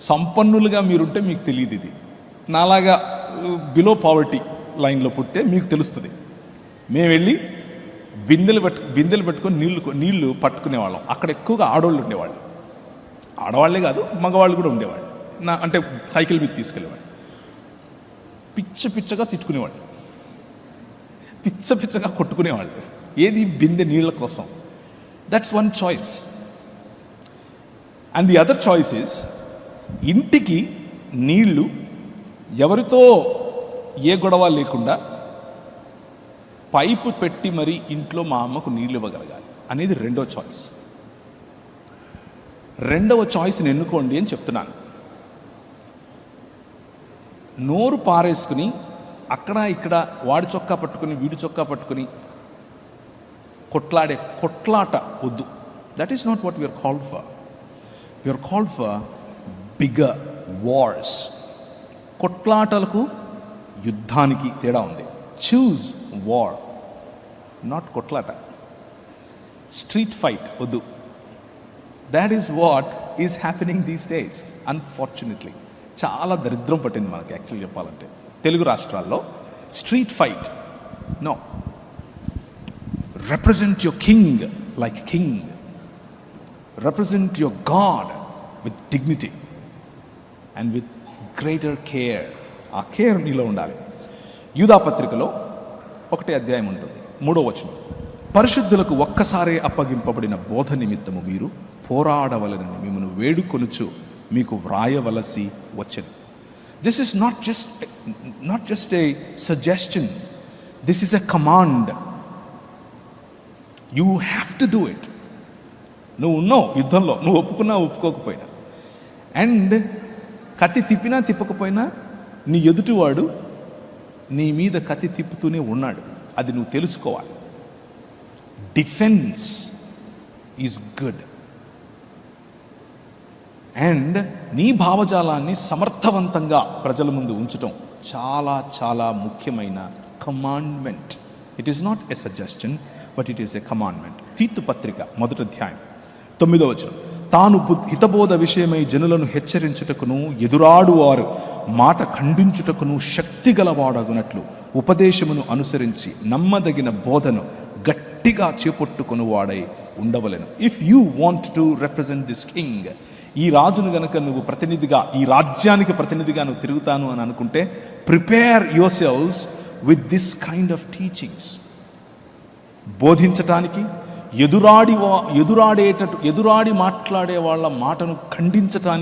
సంపన్నులుగా మీరుంటే మీకు తెలియదు ఇది. నాలాగా బిలో పావర్టీ లైన్లో పుట్టే మీకు తెలుస్తుంది. మేము వెళ్ళి బిందెలు పెట్టుకొని నీళ్లు పట్టుకునేవాళ్ళం. అక్కడ ఎక్కువగా ఆడవాళ్ళు ఉండేవాళ్ళు. ఆడవాళ్లే కాదు, మగవాళ్ళు కూడా ఉండేవాళ్ళు. అంటే సైకిల్ మీద తీసుకెళ్ళేవాళ్ళు. పిచ్చగా తిట్టుకునేవాళ్ళు, పిచ్చగా కొట్టుకునేవాళ్ళు. ఏది? బిందె నీళ్ళ కోసం. That's one choice. And the other choice is, ఇంటికి నీళ్లు ఎవరితో ఏ గొడవ లేకుండా పైపు పెట్టి మరి ఇంట్లో మా అమ్మకు నీళ్ళు ఇవ్వగలగాలి అనేది రెండో చాయిస్. రెండవ చాయిస్ని ఎన్నుకోండి అని చెప్తున్నాను. నోరు పారేసుకుని అక్కడ ఇక్కడ వాడి చొక్కా పట్టుకుని వీడి చొక్కా పట్టుకుని కొట్లాట వద్దు. That is not what we're called for. We're called for bigger wars. కొట్లాటలకు యుద్ధానికి తేడా ఉంది. చూజ్ వార్, నాట్ కొట్లాట. స్ట్రీట్ ఫైట్ వద్దు. That is what is happening these days unfortunately. చాలా దరిద్రం పట్టింది మనకి యాక్చువల్లీ చెప్పాలంటే. తెలుగు రాష్ట్రాల్లో street fight no. Represent your king like king. Represent your God with dignity and with greater care. ఆ care నీలో ఉండాలి. యూదా పత్రికలో 1వ అధ్యాయం ఉంటుంది, 3వ వచనం. పరిశుద్ధులకు ఒక్కసారే అప్పగింపబడిన బోధ నిమిత్తము మీరు పోరాడవలనని మిమ్మల్ని వేడుకొనుచు మీకు వ్రాయవలసి వచ్చెను. This is not just a suggestion, this is a command. You have to do it. నువ్వు ఉన్నావు యుద్ధంలో, నువ్వు ఒప్పుకున్నా ఒప్పుకోకపోయినా. అండ్ కత్తి తిప్పినా తిప్పకపోయినా నీ ఎదుటివాడు నీ మీద కత్తి తిప్పుతూనే ఉన్నాడు. అది నువ్వు తెలుసుకోవాలి. Defence is good. అండ్ నీ భావజాలాన్ని సమర్థవంతంగా ప్రజల ముందు ఉంచటం చాలా చాలా ముఖ్యమైన commandment. It is not a suggestion, but it is a commandment. తీతు పత్రిక 1వ అధ్యాయం 9వ వచనం. తాను హితబోధ విషయమై జనులను హెచ్చరించుటకును ఎదురాడువారు మాట ఖండించుటకును శక్తి గలవాడగునట్లు ఉపదేశమును అనుసరించి నమ్మదగిన బోధను గట్టిగా చేపట్టుకుని వాడై ఉండవలెను. If you want to represent this king, ఈ రాజును గనక నువ్వు ప్రతినిధిగా, ఈ రాజ్యానికి ప్రతినిధిగా నువ్వు తిరుగుతాను అని అనుకుంటే, prepare your selves with this kind of teachings. బోధించటానికి, ఎదురాడి మాట్లాడే వాళ్ళ మాటను ఖండించటానికి